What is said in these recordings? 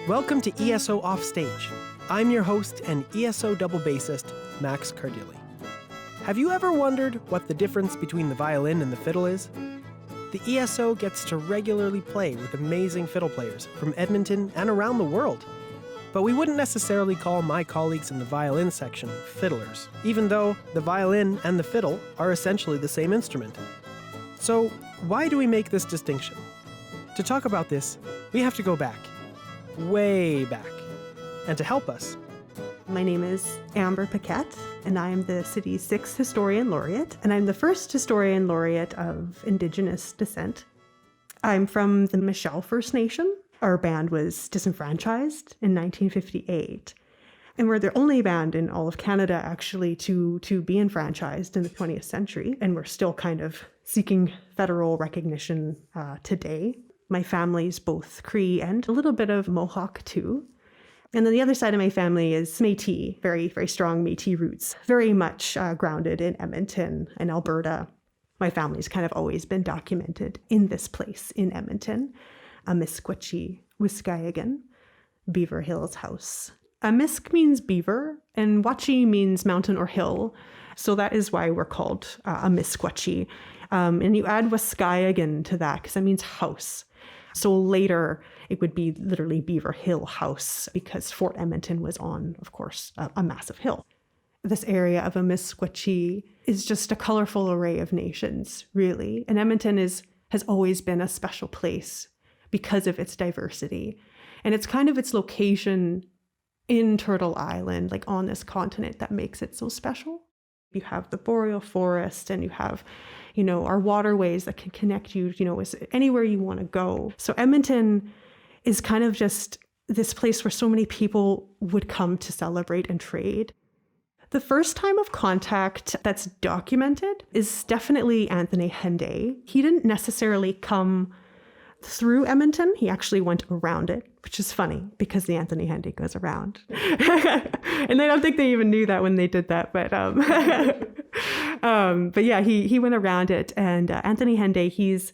Welcome to ESO Offstage. I'm your host and ESO double bassist, Max Cardilli. Have you ever wondered what the difference between the violin and the fiddle is? The ESO gets to regularly play with amazing fiddle players from Edmonton and around the world. But we wouldn't necessarily call my colleagues in the violin section fiddlers, even though the violin and the fiddle are essentially the same instrument. So why do we make this distinction? To talk about this, we have to go back. Way back. And to help us, my name is Amber Paquette, and I am the city's 6th Historian Laureate, and I'm the first Historian Laureate of Indigenous descent. I'm from the Michel First Nation. Our band was disenfranchised in 1958, and we're the only band in all of Canada, actually, to be enfranchised in the 20th century, and we're still kind of seeking federal recognition today. My family's both Cree and a little bit of Mohawk too. And then the other side of my family is Métis, very, very strong Métis roots, very much grounded in Edmonton and Alberta. My family's kind of always been documented in this place in Edmonton. Amiskwachi, Wiskayagan, Beaver Hills House. Amisk means beaver and Wachi means mountain or hill. So that is why we're called Amiskwachi. And you add Wiskayagan to that because that means house. So later, it would be literally Beaver Hill House because Fort Edmonton was on, of course, a massive hill. This area of Amiskwachi is just a colorful array of nations, really. And Edmonton has always been a special place because of its diversity. And it's kind of its location in Turtle Island, like on this continent, that makes it so special. You have the boreal forest and you have, our waterways that can connect you, anywhere you want to go. So Edmonton is kind of just this place where so many people would come to celebrate and trade. The first time of contact that's documented is definitely Anthony Henday. He didn't necessarily come through Edmonton. He actually went around it, which is funny because the Anthony Henday goes around. And I don't think they even knew that when they did that. But yeah, he went around it. And Anthony Henday, he's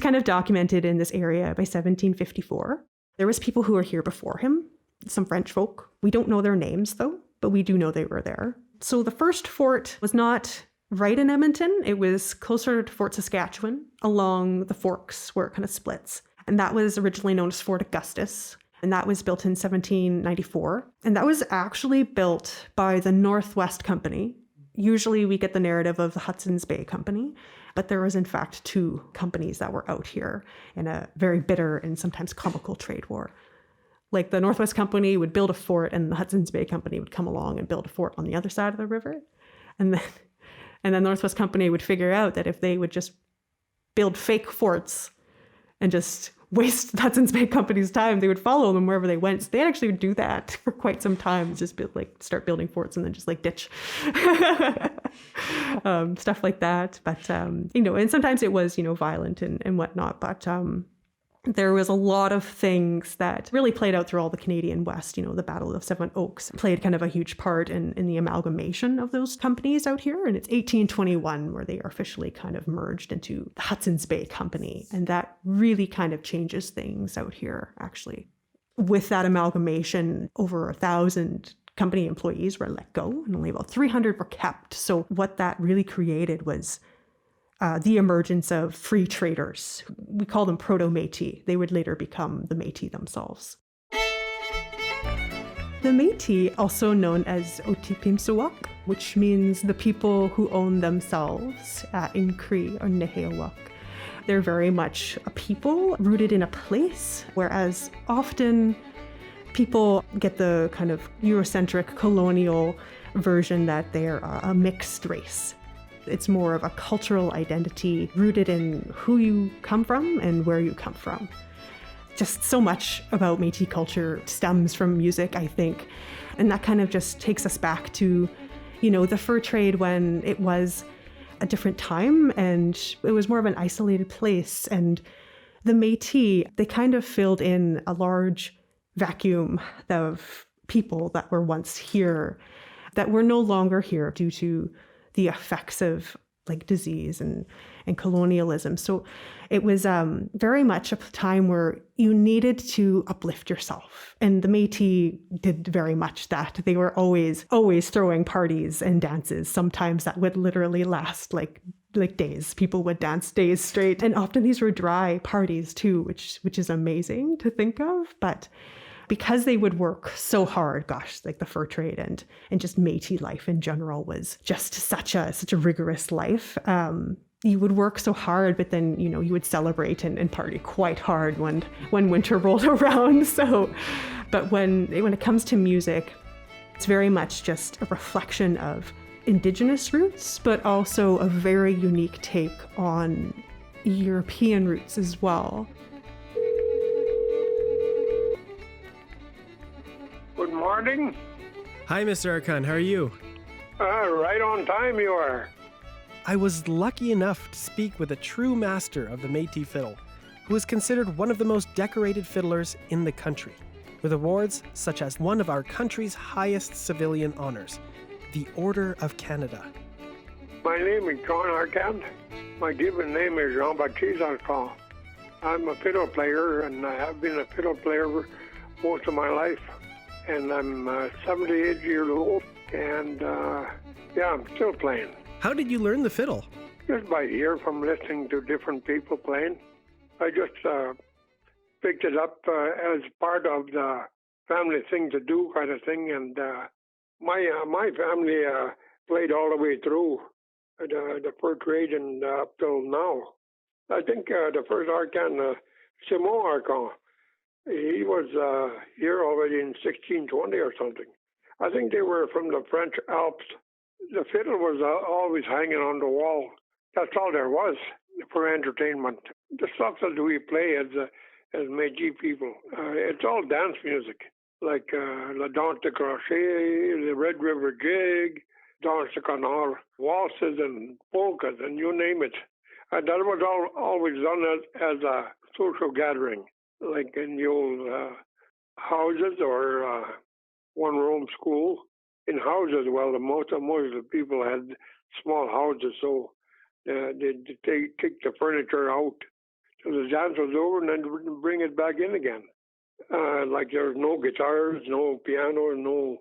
kind of documented in this area by 1754. There was people who were here before him, some French folk. We don't know their names, though, but we do know they were there. So the first fort was not right in Edmonton. It was closer to Fort Saskatchewan along the forks where it kind of splits. And that was originally known as Fort Augustus. And that was built in 1794. And that was actually built by the Northwest Company. Usually we get the narrative of the Hudson's Bay Company, but there was in fact 2 companies that were out here in a very bitter and sometimes comical trade war. Like the Northwest Company would build a fort and the Hudson's Bay Company would come along and build a fort on the other side of the river. And then Northwest Company would figure out that if they would just build fake forts and just waste Hudson's Bay Company's time, they would follow them wherever they went. So they actually would do that for quite some time, just start building forts and then just ditch. Stuff like that. But, and sometimes it was, violent and whatnot. But there was a lot of things that really played out through all the Canadian West. The Battle of Seven Oaks played kind of a huge part in the amalgamation of those companies out here. And it's 1821 where they are officially kind of merged into the Hudson's Bay Company. And that really kind of changes things out here, actually. With that amalgamation, over 1,000 company employees were let go and only about 300 were kept. So what that really created was the emergence of free traders. We call them proto-Métis. They would later become the Métis themselves. The Métis, also known as Otipimsuwak, which means the people who own themselves in Cree or Nehewak. They're very much a people rooted in a place, whereas often people get the kind of Eurocentric colonial version that they're a mixed race. It's more of a cultural identity rooted in who you come from and where you come from. Just so much about Métis culture stems from music, I think. And that kind of just takes us back to, the fur trade when it was a different time and it was more of an isolated place. And the Métis, they kind of filled in a large vacuum of people that were once here that were no longer here due to the effects of like disease and colonialism. So it was very much a time where you needed to uplift yourself. And the Métis did very much that. They were always throwing parties and dances. Sometimes that would literally last like days. People would dance days straight. And often these were dry parties too, which is amazing to think of. But because they would work so hard, gosh, like the fur trade and just Métis life in general was just such a rigorous life. You would work so hard, but then, you would celebrate and party quite hard when winter rolled around. So, but when it comes to music, it's very much just a reflection of Indigenous roots, but also a very unique take on European roots as well. Good morning. Hi, Mr. Arcand. How are you? Right on time you are. I was lucky enough to speak with a true master of the Métis fiddle, who is considered one of the most decorated fiddlers in the country, with awards such as one of our country's highest civilian honors, the Order of Canada. My name is John Arcand. My given name is Jean-Baptiste Arcand. I'm a fiddle player, and I have been a fiddle player most of my life. And I'm 78 years old, and I'm still playing. How did you learn the fiddle? Just by ear from listening to different people playing. I just picked it up as part of the family thing to do kind of thing, and my family played all the way through the fur trade and up till now. I think the first Arcand, Simon Arcand, he was here already in 1620 or something. I think they were from the French Alps. The fiddle was always hanging on the wall. That's all there was for entertainment. The stuff that we play as Métis people, it's all dance music, like La Danse de Crochet, the Red River Jig, Danse de Canard, waltzes and polkas, and you name it. That was always done as a social gathering, like in the old houses or one-room school. In houses, well, most of the people had small houses, so they'd take the furniture out till the dance was over and then bring it back in again. Like there was no guitars, no piano, no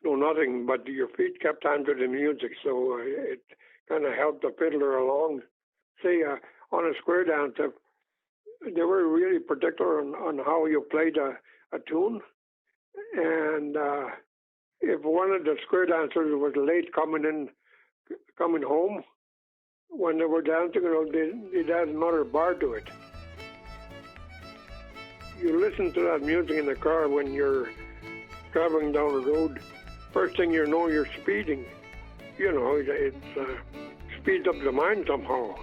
nothing, but your feet kept time to the music, so it kind of helped the fiddler along. Say, on a square dance, they were really particular on how you played a tune, and if one of the square dancers was late coming home, when they were dancing, they'd add another bar to it. You listen to that music in the car when you're traveling down the road. First thing you know, you're speeding. It speeds up the mind somehow.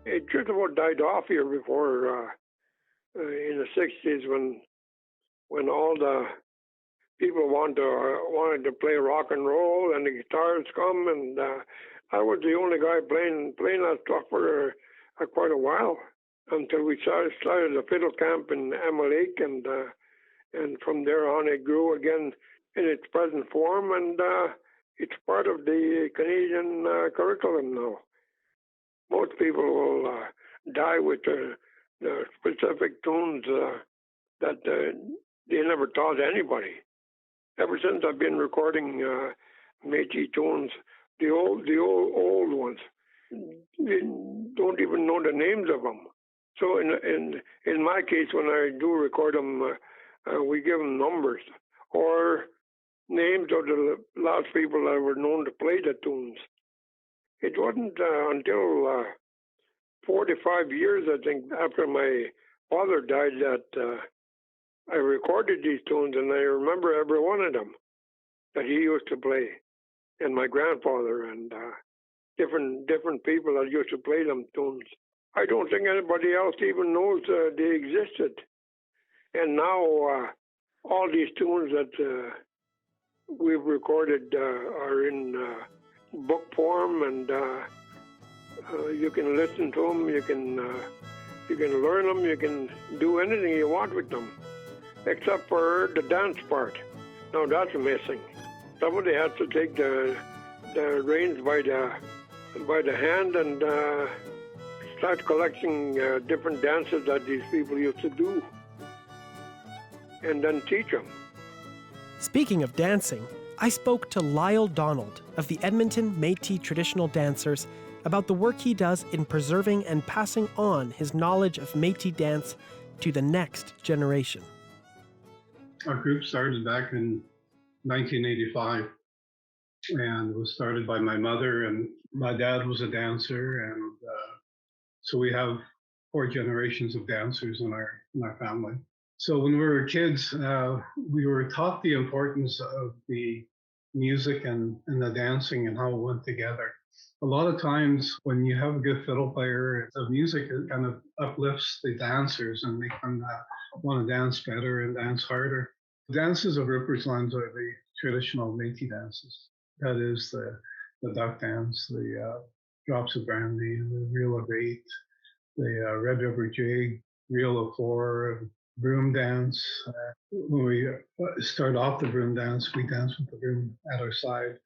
It just about died off here before in the 60s when all the people wanted to play rock and roll and the guitars come, and I was the only guy playing that stuff for quite a while until we started a fiddle camp in Emma Lake, and from there on it grew again in its present form, and it's part of the Canadian curriculum now. Most people will die with the specific tunes that they never taught anybody. Ever since I've been recording Métis tunes, the old ones, they don't even know the names of them. So in my case, when I do record them, we give them numbers or names of the last people that were known to play the tunes. It wasn't until 45 years, I think, after my father died that I recorded these tunes, and I remember every one of them that he used to play, and my grandfather and different people that used to play them tunes. I don't think anybody else even knows they existed. And now all these tunes that we've recorded are in book form, and you can listen to them, you can learn them, you can do anything you want with them. except for the dance part. Now that's missing. Somebody has to take the reins by the hand and start collecting different dances that these people used to do, and then teach them. Speaking of dancing, I spoke to Lyle Donald of the Edmonton Métis Traditional Dancers about the work he does in preserving and passing on his knowledge of Métis dance to the next generation. Our group started back in 1985 and was started by my mother, and my dad was a dancer, and so we have 4 generations of dancers in our family. So when we were kids, we were taught the importance of the music and the dancing and how it went together. A lot of times when you have a good fiddle player, the music kind of uplifts the dancers and make them want to dance better and dance harder. The dances of Rupert's Lands are the traditional Métis dances. That is the duck dance, the drops of brandy, the reel of 8, the Red River jig, reel of 4, broom dance. When we start off the broom dance, we dance with the broom at our side.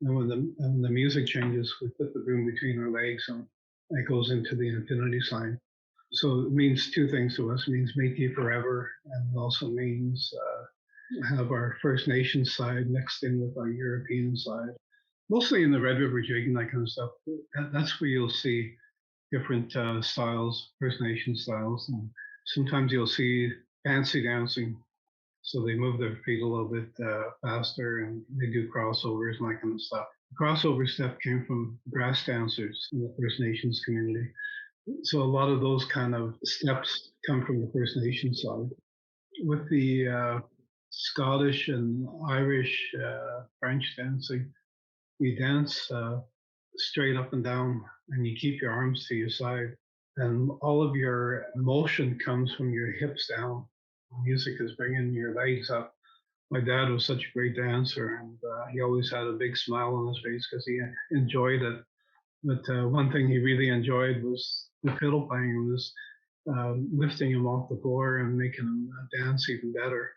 And when the music changes, we put the broom between our legs and it goes into the infinity sign. So it means 2 things to us. It means Métis forever, and it also means have our First Nations side mixed in with our European side. Mostly in the Red River jig and that kind of stuff. That's where you'll see different styles, First Nation styles. And sometimes you'll see fancy dancing. So they move their feet a little bit faster and they do crossovers and that kind of stuff. Crossover stuff came from brass dancers in the First Nations community. So a lot of those kind of steps come from the First Nations side. With the Scottish and Irish, French dancing, you dance straight up and down and you keep your arms to your side. And all of your motion comes from your hips down. Music is bringing your legs up. My dad was such a great dancer, and he always had a big smile on his face because he enjoyed it. But one thing he really enjoyed was the fiddle playing, was lifting him off the floor and making him dance even better.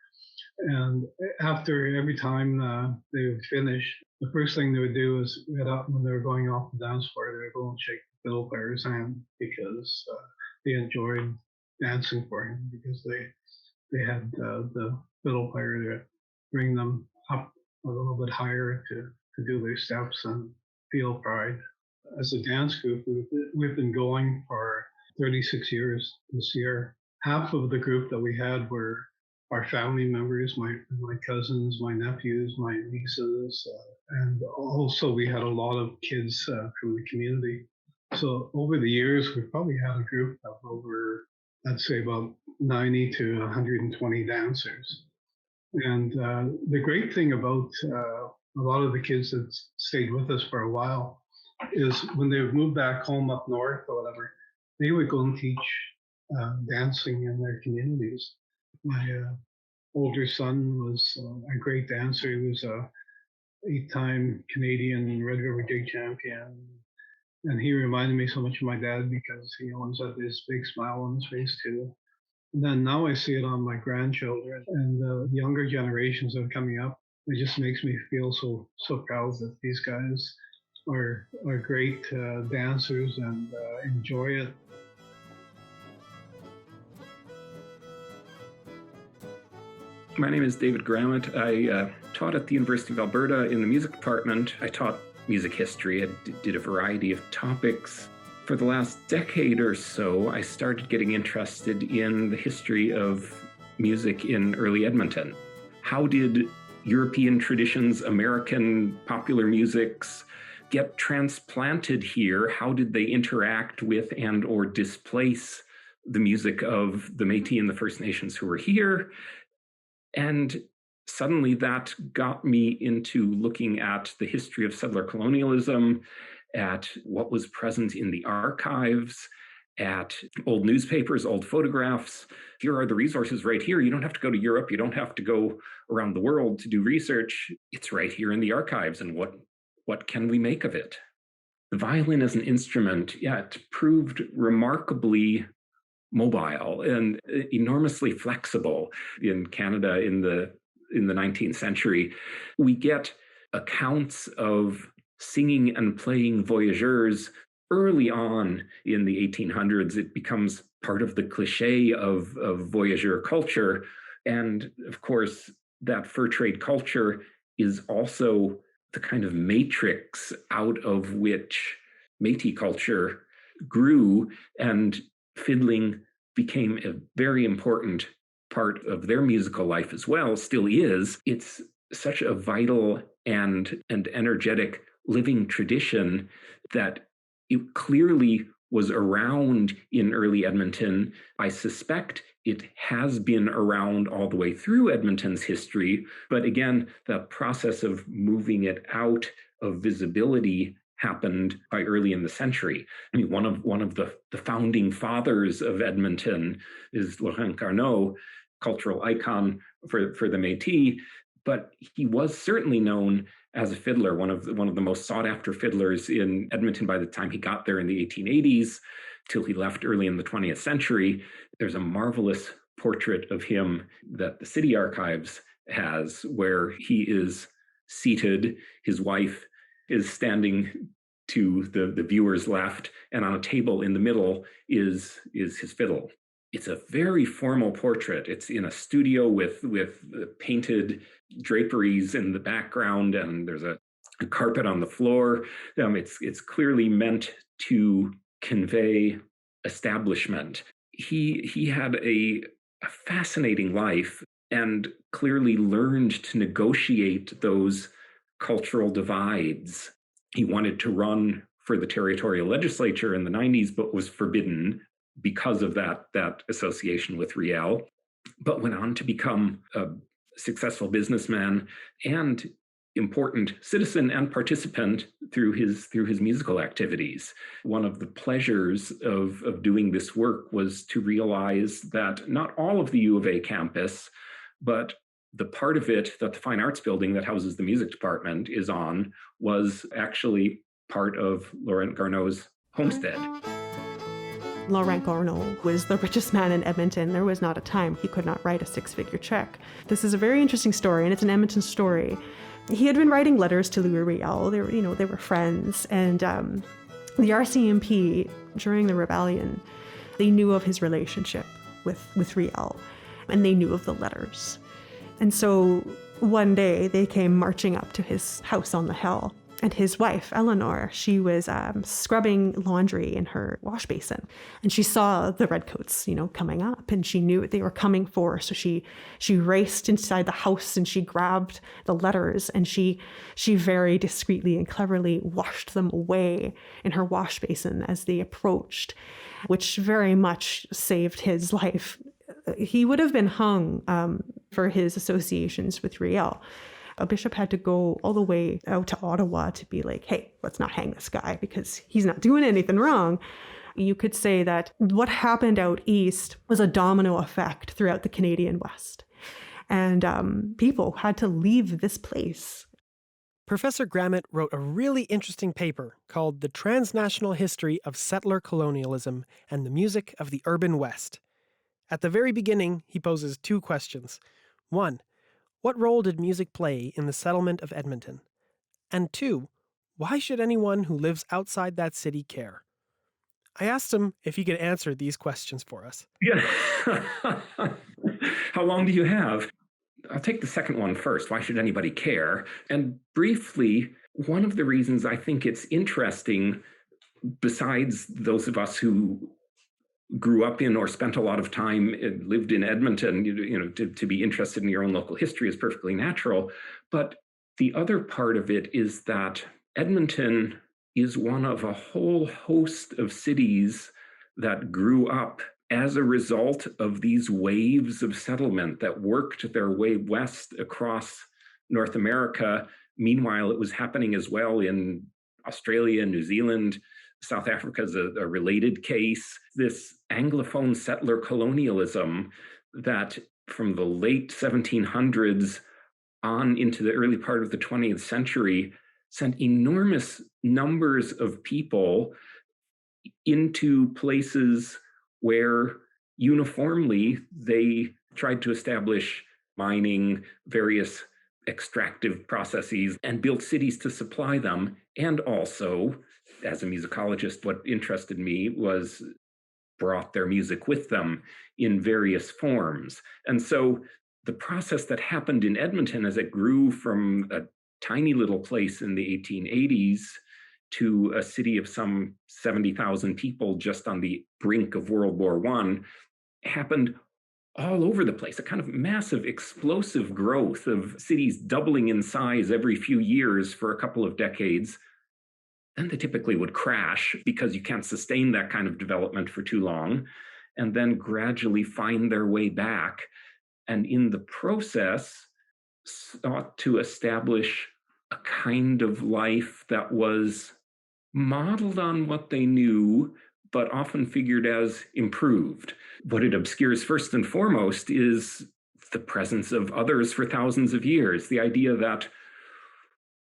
And after every time they would finish, the first thing they would do is get up when they were going off the dance floor, they would go and shake the fiddle player's hand because they enjoyed dancing for him, because they had the fiddle player to bring them up a little bit higher to do their steps and feel pride. As a dance group, we've been going for 36 years this year. Half of the group that we had were our family members, my cousins, my nephews, my nieces, and also we had a lot of kids from the community. So over the years, we've probably had a group of over, I'd say about 90 to 120 dancers. And the great thing about a lot of the kids that stayed with us for a while is when they would move back home up north or whatever, they would go and teach dancing in their communities. My older son was a great dancer. He was a 8-time Canadian Red River Jig champion. And he reminded me so much of my dad because he always had this big smile on his face too. And then now I see it on my grandchildren and the younger generations that are coming up. It just makes me feel so proud that these guys are great dancers and enjoy it. My name is David Gramit. I taught at the University of Alberta in the music department. I taught music history. I did a variety of topics. For the last decade or so, I started getting interested in the history of music in early Edmonton. How did European traditions, American popular musics get transplanted here? How did they interact with and or displace the music of the Métis and the First Nations who were here? And suddenly that got me into looking at the history of settler colonialism, at what was present in the archives, at old newspapers, old photographs. Here are the resources right here. You don't have to go to Europe. You don't have to go around the world to do research. It's right here in the archives. And what can we make of it? The violin as an instrument, it proved remarkably mobile and enormously flexible in Canada in the 19th century. We get accounts of singing and playing voyageurs early on in the 1800s. It becomes part of the cliche of voyageur culture. And of course, that fur trade culture is also the kind of matrix out of which Métis culture grew, and fiddling became a very important part of their musical life as well, still is. It's such a vital and energetic living tradition that it clearly was around in early Edmonton. I suspect it has been around all the way through Edmonton's history, but again, the process of moving it out of visibility happened by early in the century. I mean, one of the founding fathers of Edmonton is Arcand, cultural icon for the Métis, but he was certainly known as a fiddler, one of the most sought after fiddlers in Edmonton by the time he got there in the 1880s, till he left early in the 20th century. There's a marvelous portrait of him that the city archives has, where he is seated, his wife is standing to the viewer's left, and on a table in the middle is his fiddle. It's a very formal portrait. It's in a studio with painted draperies in the background, and there's a carpet on the floor. It's clearly meant to convey establishment. He had a fascinating life and clearly learned to negotiate those cultural divides. He wanted to run for the territorial legislature in the 90s, but was forbidden because of that association with Riel, but went on to become a successful businessman and important citizen and participant through his musical activities. One of the pleasures of doing this work was to realize that not all of the U of A campus, but the part of it that the Fine Arts building that houses the music department is on was actually part of Laurent Garneau's homestead. Laurent Garneau was the richest man in Edmonton. There was not a time he could not write a six-figure check. This is a very interesting story, and it's an Edmonton story. He had been writing letters to Louis Riel. They were friends, and the RCMP during the rebellion, they knew of his relationship with Riel, and they knew of the letters. And so one day they came marching up to his house on the hill, and his wife, Eleanor, she was scrubbing laundry in her wash basin, and she saw the redcoats, coming up, and she knew what they were coming for. So she raced inside the house and she grabbed the letters, and she very discreetly and cleverly washed them away in her wash basin as they approached, which very much saved his life. He would have been hung for his associations with Riel. A bishop had to go all the way out to Ottawa to be like, hey, let's not hang this guy because he's not doing anything wrong. You could say that what happened out east was a domino effect throughout the Canadian West. And people had to leave this place. Professor Gramit wrote a really interesting paper called The Transnational History of Settler Colonialism and the Music of the Urban West. At the very beginning, he poses two questions. 1, what role did music play in the settlement of Edmonton? And 2, why should anyone who lives outside that city care? I asked him if he could answer these questions for us. Yeah. How long do you have? I'll take the second one first. Why should anybody care? And briefly, one of the reasons I think it's interesting, besides those of us who grew up in or spent a lot of time and lived in Edmonton, to be interested in your own local history is perfectly natural. But the other part of it is that Edmonton is one of a whole host of cities that grew up as a result of these waves of settlement that worked their way west across North America. Meanwhile, it was happening as well in Australia, New Zealand. South Africa is a related case. This Anglophone settler colonialism that from the late 1700s on into the early part of the 20th century sent enormous numbers of people into places where uniformly, they tried to establish mining, various extractive processes, and built cities to supply them. And also, as a musicologist, what interested me was brought their music with them in various forms. And so the process that happened in Edmonton as it grew from a tiny little place in the 1880s to a city of some 70,000 people just on the brink of World War I happened all over the place, a kind of massive explosive growth of cities doubling in size every few years for a couple of decades. Then they typically would crash because you can't sustain that kind of development for too long, and then gradually find their way back. And in the process, sought to establish a kind of life that was modeled on what they knew, but often figured as improved. What it obscures first and foremost is the presence of others for thousands of years, the idea that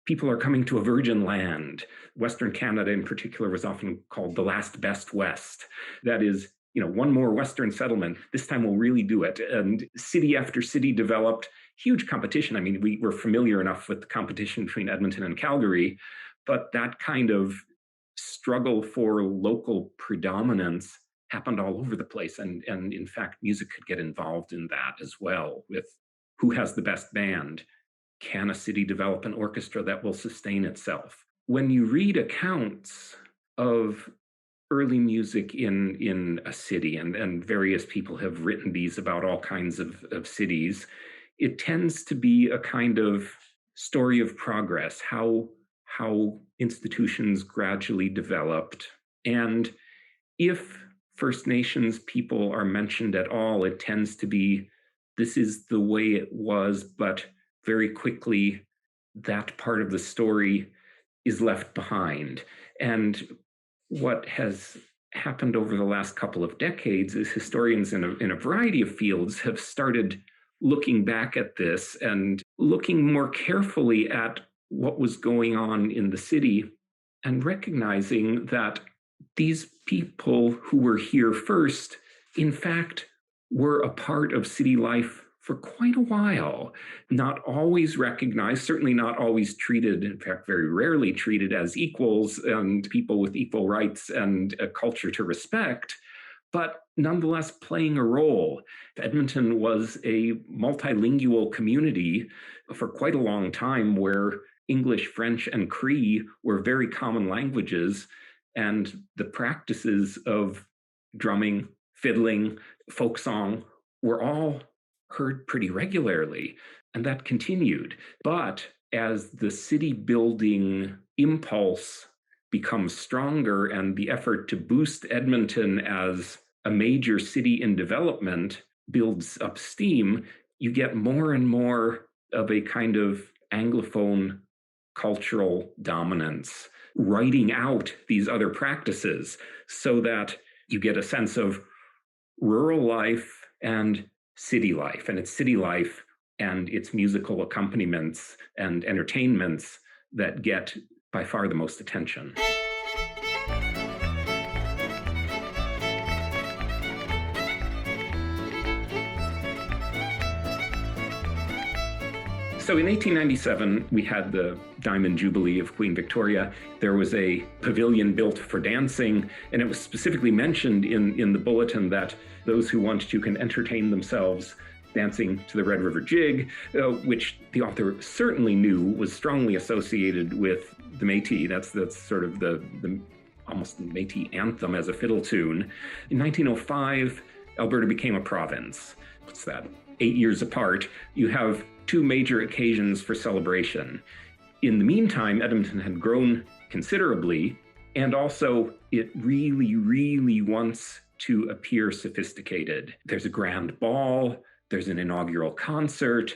people are coming to a virgin land. Western Canada in particular was often called the last best West. That is, one more Western settlement, this time we'll really do it. And city after city developed, huge competition. I mean, we were familiar enough with the competition between Edmonton and Calgary, but that kind of struggle for local predominance happened all over the place. And in fact, music could get involved in that as well, with who has the best band. Can a city develop an orchestra that will sustain itself? When you read accounts of early music in a city, and various people have written these about all kinds of cities, it tends to be a kind of story of progress, how institutions gradually developed. And if First Nations people are mentioned at all, it tends to be, this is the way it was, but very quickly that part of the story is left behind. And what has happened over the last couple of decades is historians in a variety of fields have started looking back at this and looking more carefully at what was going on in the city and recognizing that these people who were here first, in fact, were a part of city life for quite a while, not always recognized, certainly not always treated, in fact, very rarely treated as equals and people with equal rights and a culture to respect, but nonetheless playing a role. Edmonton was a multilingual community for quite a long time where English, French, and Cree were very common languages, and the practices of drumming, fiddling, folk song were all heard pretty regularly, and that continued. But as the city building impulse becomes stronger and the effort to boost Edmonton as a major city in development builds up steam, you get more and more of a kind of Anglophone cultural dominance, writing out these other practices so that you get a sense of rural life and city life, and it's city life and its musical accompaniments and entertainments that get by far the most attention. So in 1897, we had the Diamond Jubilee of Queen Victoria. There was a pavilion built for dancing, and it was specifically mentioned in the bulletin that those who want to can entertain themselves dancing to the Red River Jig, which the author certainly knew was strongly associated with the Métis. That's sort of the almost Métis anthem as a fiddle tune. In 1905, Alberta became a province. What's that? 8 years apart. You have two major occasions for celebration. In the meantime, Edmonton had grown considerably, and also it really, really wants to appear sophisticated. There's a grand ball, there's an inaugural concert,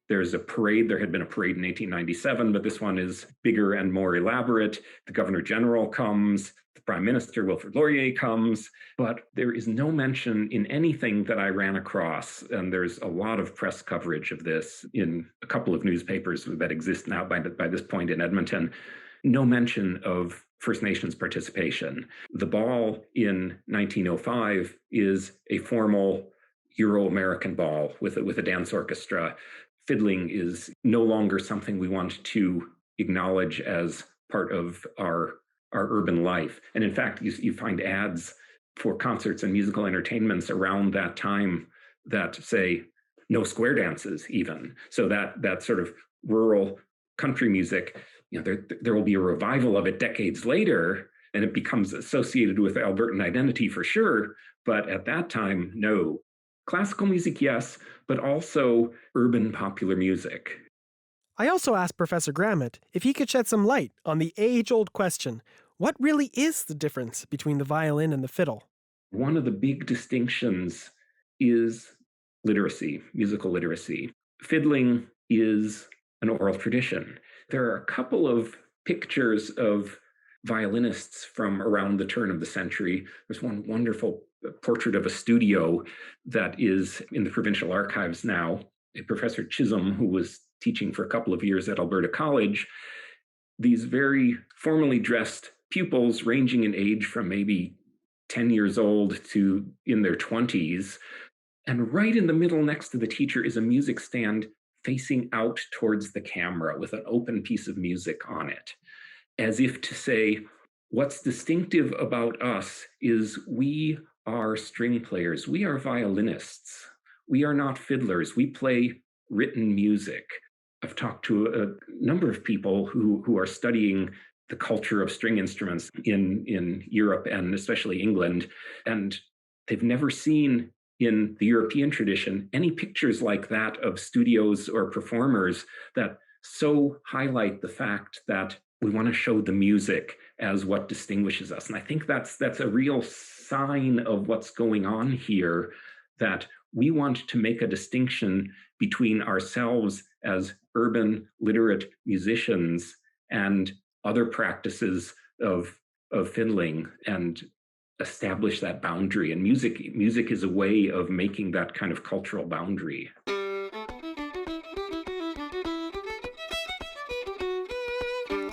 there's a parade. There had been a parade in 1897, but this one is bigger and more elaborate. The Governor General comes, the Prime Minister, Wilfrid Laurier, comes, but there is no mention in anything that I ran across, and there's a lot of press coverage of this in a couple of newspapers that exist now by this point in Edmonton. no mention of First Nations participation. The ball in 1905 is a formal Euro-American ball with a dance orchestra. Fiddling is no longer something we want to acknowledge as part of our urban life. And in fact, you find ads for concerts and musical entertainments around that time that say no square dances even. So that sort of rural country music, there will be a revival of it decades later, and it becomes associated with Albertan identity for sure. But at that time, no. Classical music, yes, but also urban popular music. I also asked Professor Gramit if he could shed some light on the age-old question, what really is the difference between the violin and the fiddle? One of the big distinctions is literacy, musical literacy. Fiddling is an oral tradition. There are a couple of pictures of violinists from around the turn of the century. There's one wonderful portrait of a studio that is in the provincial archives now. Professor Chisholm, who was teaching for a couple of years at Alberta College, these very formally dressed pupils ranging in age from maybe 10 years old to in their 20s. And right in the middle next to the teacher is a music stand facing out towards the camera with an open piece of music on it, as if to say, what's distinctive about us is we are string players, we are violinists, we are not fiddlers, we play written music. I've talked to a number of people who are studying the culture of string instruments in Europe and especially England, and they've never seen in the European tradition any pictures like that of studios or performers that so highlight the fact that we want to show the music as what distinguishes us. And I think that's a real sign of what's going on here, that we want to make a distinction between ourselves as urban literate musicians and other practices of fiddling, and establish that boundary. And music is a way of making that kind of cultural boundary.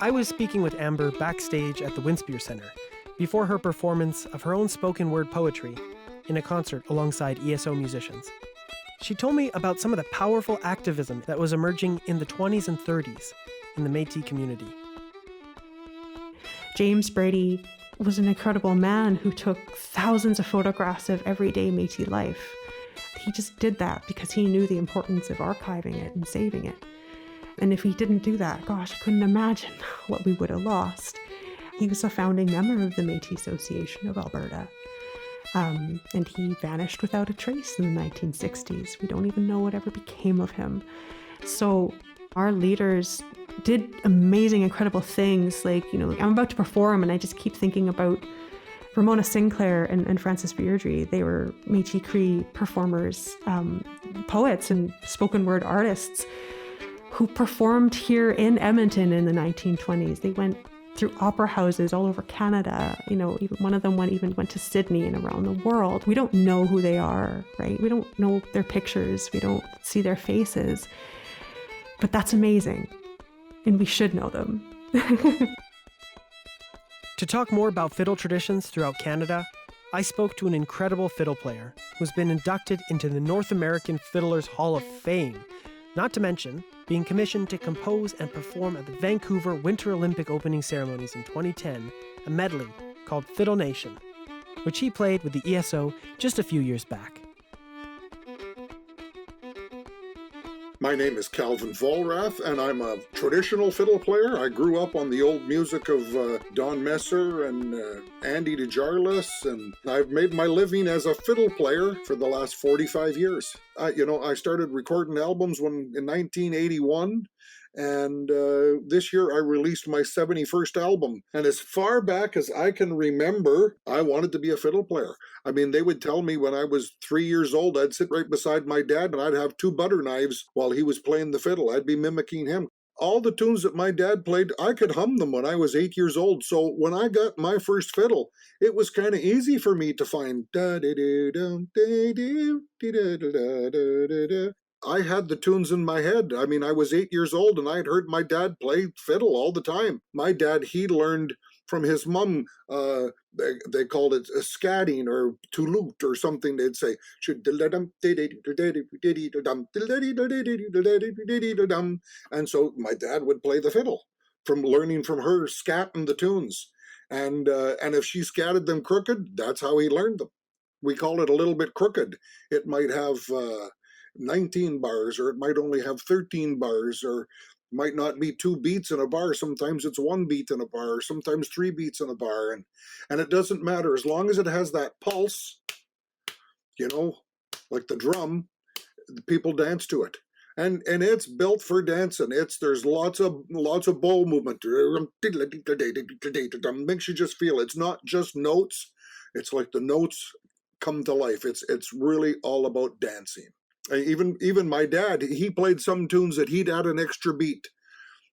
I was speaking with Amber backstage at the Winspear Center before her performance of her own spoken word poetry in a concert alongside ESO musicians. She told me about some of the powerful activism that was emerging in the 20s and 30s in the Métis community. James Brady was an incredible man who took thousands of photographs of everyday Métis life. He just did that because he knew the importance of archiving it and saving it. And if he didn't do that, gosh, I couldn't imagine what we would have lost. He was a founding member of the Métis Association of Alberta. And he vanished without a trace in the 1960s. We don't even know whatever became of him. So our leaders did amazing, incredible things. Like, I'm about to perform and I just keep thinking about Ramona Sinclair and Frances Beardry. They were Métis Cree performers, poets and spoken word artists who performed here in Edmonton in the 1920s. They went through opera houses all over Canada. Even one of them went to Sydney and around the world. We don't know who they are, right? We don't know their pictures. We don't see their faces. But that's amazing. And we should know them. To talk more about fiddle traditions throughout Canada, I spoke to an incredible fiddle player who's been inducted into the North American Fiddlers Hall of Fame, not to mention being commissioned to compose and perform at the Vancouver Winter Olympic opening ceremonies in 2010, a medley called Fiddle Nation, which he played with the ESO just a few years back. My name is Calvin Vollrath, and I'm a traditional fiddle player. I grew up on the old music of Don Messer and Andy DeJarlis, and I've made my living as a fiddle player for the last 45 years. I started recording albums in 1981, and this year I released my 71st album. And as far back as I can remember, I wanted to be a fiddle player. I mean, they would tell me when I was 3 years old, I'd sit right beside my dad and I'd have 2 butter knives while he was playing the fiddle. I'd be mimicking him. All the tunes that my dad played, I could hum them when I was 8 years old. So when I got my first fiddle, it was kind of easy for me to find da da da da da da da da da da. I had the tunes in my head. I mean, I was 8 years old and I'd heard my dad play fiddle all the time. My dad, he learned from his mum, they called it scatting or tulute or something. They'd say, and so my dad would play the fiddle from learning from her scatting the tunes. And if she scatted them crooked, that's how he learned them. We call it a little bit crooked. It might have 19 bars, or it might only have 13 bars, or might not be 2 beats in a bar. Sometimes it's 1 beat in a bar, sometimes 3 beats in a bar. And it doesn't matter as long as it has that pulse, like the drum, the people dance to it. And it's built for dancing. There's lots of bow movement. Makes you just feel. It's not just notes. It's like the notes come to life. It's really all about dancing. Even my dad, he played some tunes that he'd add an extra beat.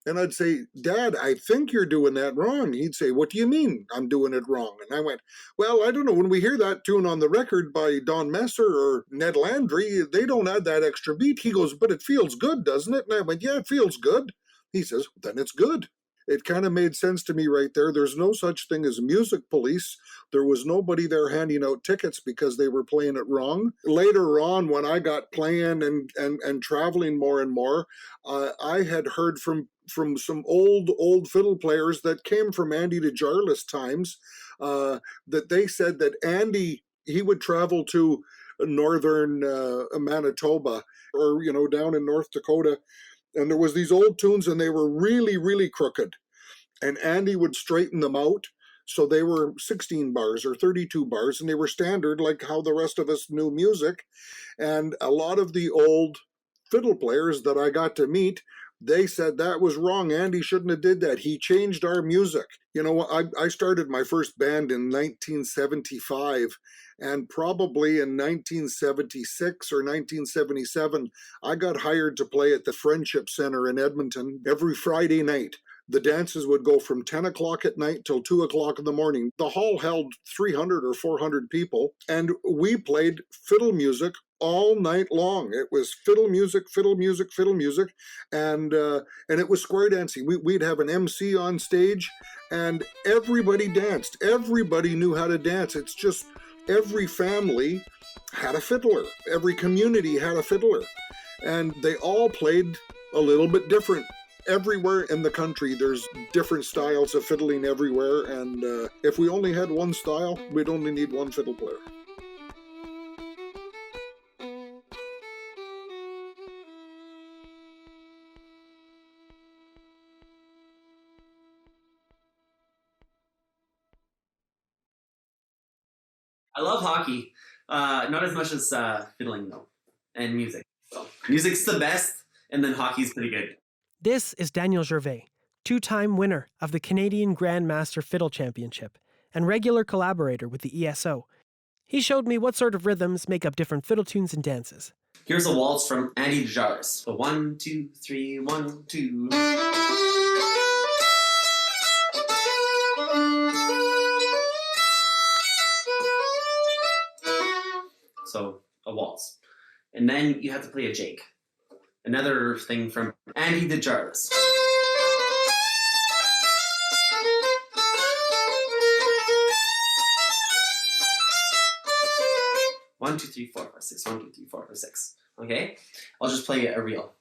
And I'd say, Dad, I think you're doing that wrong. He'd say, what do you mean I'm doing it wrong? And I went, well, I don't know. When we hear that tune on the record by Don Messer or Ned Landry, they don't add that extra beat. He goes, but it feels good, doesn't it? And I went, yeah, it feels good. He says, then it's good. It kind of made sense to me right there. There's no such thing as music police. There was nobody there handing out tickets because they were playing it wrong. Later on, when I got playing and traveling more and more, I had heard from some old fiddle players that came from Andy DeJarlis times, that they said that Andy, he would travel to northern Manitoba or, down in North Dakota, and there was these old tunes and they were really, really crooked. And Andy would straighten them out. So they were 16 bars or 32 bars, and they were standard like how the rest of us knew music. And a lot of the old fiddle players that I got to meet, they said that was wrong. Andy shouldn't have did that. He changed our music. I started my first band in 1975, and probably in 1976 or 1977, I got hired to play at the Friendship Center in Edmonton every Friday night. The dances would go from 10 o'clock at night till 2 o'clock in the morning. The hall held 300 or 400 people, and we played fiddle music all night long. It was fiddle music, and it was square dancing. We'd have an MC on stage, and everybody danced. Everybody knew how to dance. It's just every family had a fiddler. Every community had a fiddler, and they all played a little bit different. Everywhere in the country, there's different styles of fiddling everywhere, and if we only had one style, we'd only need one fiddle player. I love hockey, not as much as fiddling though, and music. So music's the best, and then hockey's pretty good. This is Daniel Gervais, 2-time winner of the Canadian Grandmaster Fiddle Championship and regular collaborator with the ESO. He showed me what sort of rhythms make up different fiddle tunes and dances. Here's a waltz from Andy DeJarlis. So 1, 2, 3, 1, 2. So a waltz. And then you have to play a jig. Another thing from Andy DeJarlis. One, two, three, four, five, six. 1, 2, 3, 4, 5, 6. Okay? I'll just play a reel.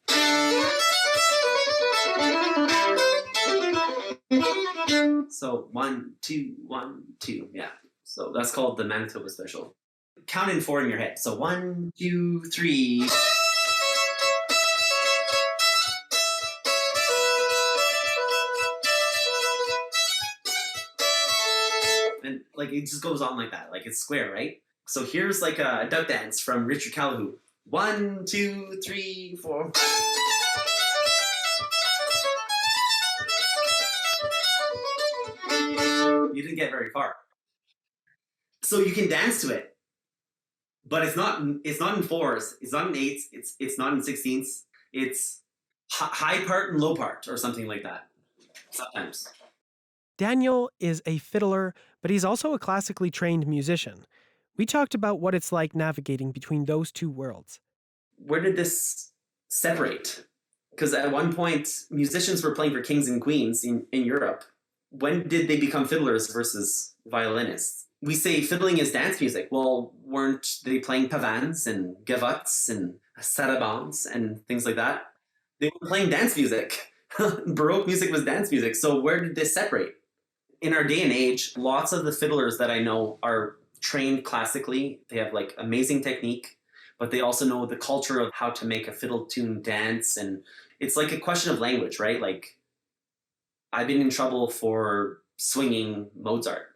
So 1, 2, 1, 2. Yeah. So that's called the Manitoba Special. Count in 4 in your head. So 1, 2, 3. And like it just goes on like that. Like it's square, right? So here's like a duck dance from Richard Callahoon. 1, 2, 3, 4. You didn't get very far. So you can dance to it, but it's not in 4s. It's not in 8s. It's not in 16ths. It's high part and low part or something like that. Sometimes. Daniel is a fiddler, but he's also a classically trained musician. We talked about what it's like navigating between those two worlds. Where did this separate. Because at one point, musicians were playing for kings and queens in Europe. When did they become fiddlers versus violinists? We say fiddling is dance music. Well, weren't they playing pavans and gavottes and sarabands and things like that? They were playing dance music. Baroque music was dance music. So where did this separate? In our day and age, lots of the fiddlers that I know are trained classically. They have like amazing technique, but they also know the culture of how to make a fiddle tune dance. And it's like a question of language, right? Like, I've been in trouble for swinging Mozart.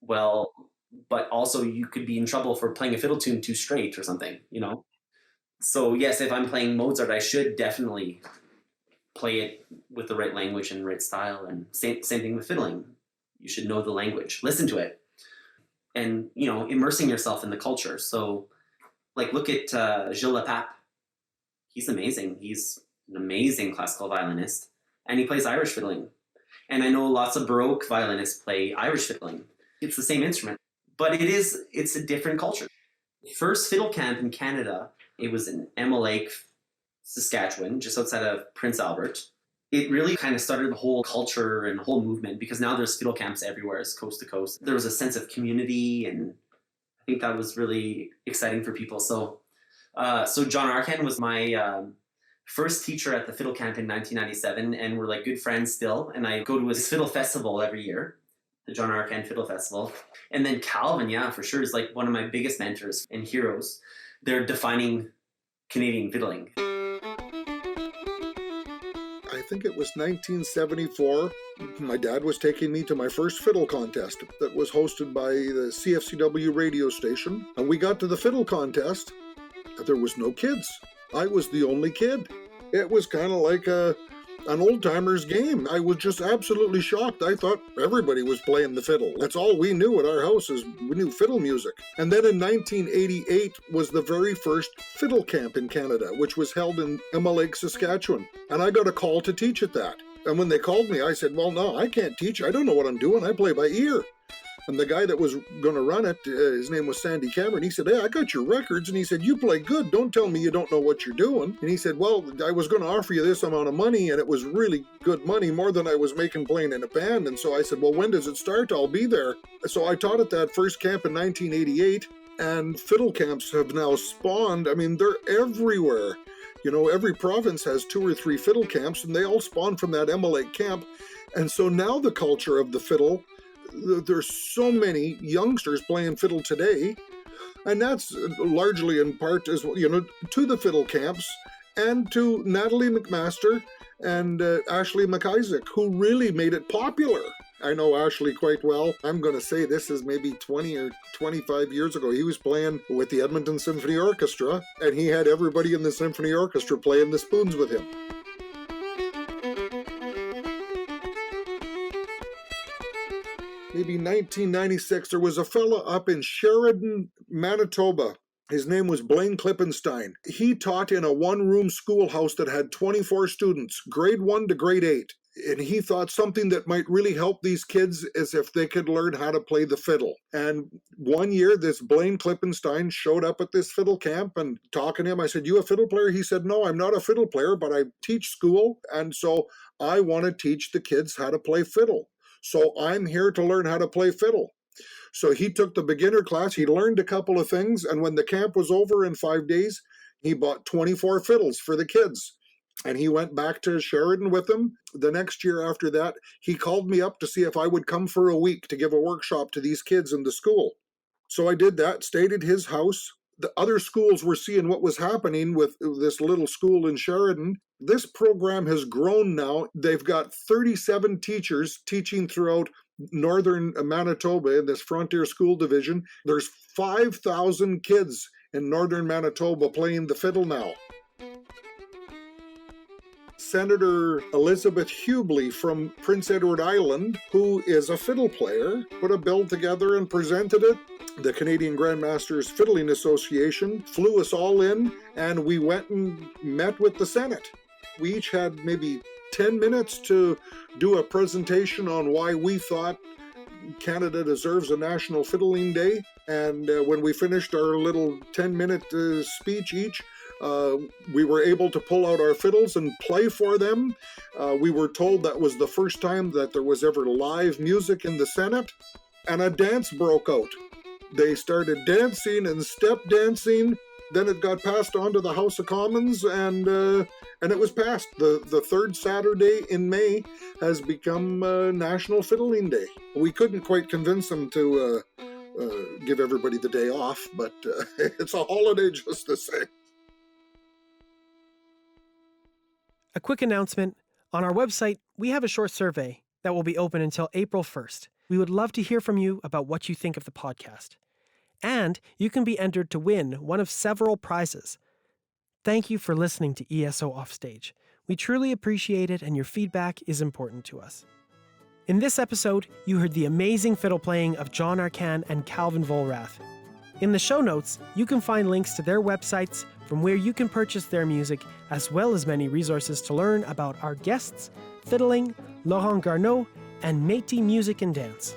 Well, but also you could be in trouble for playing a fiddle tune too straight or something, you know? So yes, if I'm playing Mozart, I should definitely play it with the right language and right style. And same thing with fiddling. You should know the language, listen to it, and, you know, immersing yourself in the culture. So like, look at Gilles Lepape. He's amazing. He's an amazing classical violinist, and he plays Irish fiddling. And I know lots of Baroque violinists play Irish fiddling. It's the same instrument, but it's a different culture. First fiddle camp in Canada, it was in Emma Lake, Saskatchewan, just outside of Prince Albert. It really kind of started the whole culture and the whole movement, because now there's fiddle camps everywhere, it's coast to coast. There was a sense of community, and I think that was really exciting for people. So John Arcand was my first teacher at the fiddle camp in 1997, and we're like good friends still. And I go to his fiddle festival every year, the John Arcand Fiddle Festival. And then Calvin, yeah, for sure, is like one of my biggest mentors and heroes. They're defining Canadian fiddling. I think it was 1974. My dad was taking me to my first fiddle contest that was hosted by the CFCW radio station. And we got to the fiddle contest. There was no kids. I was the only kid. It was kind of like an old-timers game. I was just absolutely shocked. I thought everybody was playing the fiddle. That's all we knew at our house, is we knew fiddle music. And then in 1988 was the very first fiddle camp in Canada, which was held in Emma Lake, Saskatchewan. And I got a call to teach at that. And when they called me, I said, well, no, I can't teach. I don't know what I'm doing. I play by ear. And the guy that was going to run it, his name was Sandy Cameron, he said, hey, I got your records. And he said, you play good. Don't tell me you don't know what you're doing. And he said, well, I was going to offer you this amount of money, and it was really good money, more than I was making playing in a band. And so I said, well, when does it start? I'll be there. So I taught at that first camp in 1988, and fiddle camps have now spawned. I mean, they're everywhere. You know, every province has 2 or 3 fiddle camps, and they all spawn from that Emma Lake camp. And so now the culture of the fiddle, there's so many youngsters playing fiddle today, and that's largely in part, as well, you know, to the fiddle camps and to Natalie McMaster and Ashley McIsaac, who really made it popular. I know Ashley quite well. I'm going to say this is maybe 20 or 25 years ago. He was playing with the Edmonton Symphony Orchestra, and he had everybody in the symphony orchestra playing the spoons with him. Maybe 1996, there was a fella up in Sheridan, Manitoba. His name was Blaine Klippenstein. He taught in a one-room schoolhouse that had 24 students, grade 1 to grade 8. And he thought something that might really help these kids is if they could learn how to play the fiddle. And one year, this Blaine Klippenstein showed up at this fiddle camp, and talking to him, I said, you a fiddle player? He said, no, I'm not a fiddle player, but I teach school. And so I want to teach the kids how to play fiddle. So I'm here to learn how to play fiddle. So he took the beginner class, he learned a couple of things, and when the camp was over in 5 days, he bought 24 fiddles for the kids. And he went back to Sheridan with them. The next year after that, he called me up to see if I would come for a week to give a workshop to these kids in the school. So I did that, stayed at his house. The other schools were seeing what was happening with this little school in Sheridan. This program has grown now. They've got 37 teachers teaching throughout northern Manitoba in this Frontier School Division. There's 5,000 kids in northern Manitoba playing the fiddle now. Senator Elizabeth Hubley from Prince Edward Island, who is a fiddle player, put a bill together and presented it. The Canadian Grandmasters Fiddling Association flew us all in, and we went and met with the Senate. We each had maybe 10 minutes to do a presentation on why we thought Canada deserves a National Fiddling Day. And when we finished our little 10-minute speech each, We were able to pull out our fiddles and play for them. We were told that was the first time that there was ever live music in the Senate, and a dance broke out. They started dancing and step dancing. Then it got passed on to the House of Commons, and it was passed. The third Saturday in May has become National Fiddling Day. We couldn't quite convince them to give everybody the day off, but it's a holiday just the same. A quick announcement. On our website, we have a short survey that will be open until April 1st. We would love to hear from you about what you think of the podcast. And you can be entered to win one of several prizes. Thank you for listening to ESO Offstage. We truly appreciate it, and your feedback is important to us. In this episode, you heard the amazing fiddle playing of John Arcand and Calvin Vollrath. In the show notes, you can find links to their websites from where you can purchase their music, as well as many resources to learn about our guests, fiddling, Laurent Garneau, and Métis music and dance.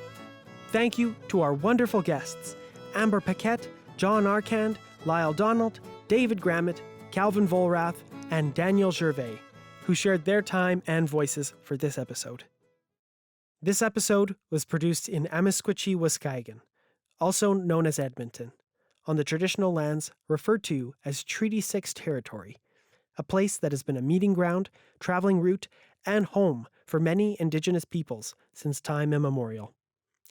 Thank you to our wonderful guests, Amber Paquette, John Arcand, Lyle Donald, David Gramit, Calvin Vollrath, and Daniel Gervais, who shared their time and voices for this episode. This episode was produced in Amisquichy, Waskahigan, also known as Edmonton, on the traditional lands referred to as Treaty 6 territory, a place that has been a meeting ground, traveling route, and home for many Indigenous peoples since time immemorial,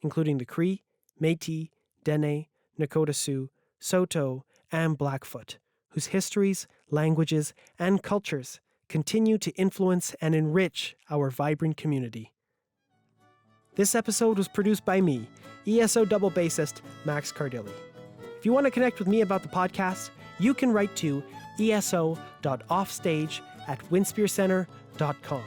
including the Cree, Métis, Dene, Nakota Sioux, Saulteaux, and Blackfoot, whose histories, languages, and cultures continue to influence and enrich our vibrant community. This episode was produced by me, ESO double bassist Max Cardilli. If you want to connect with me about the podcast, you can write to eso.offstage@winspearcenter.com.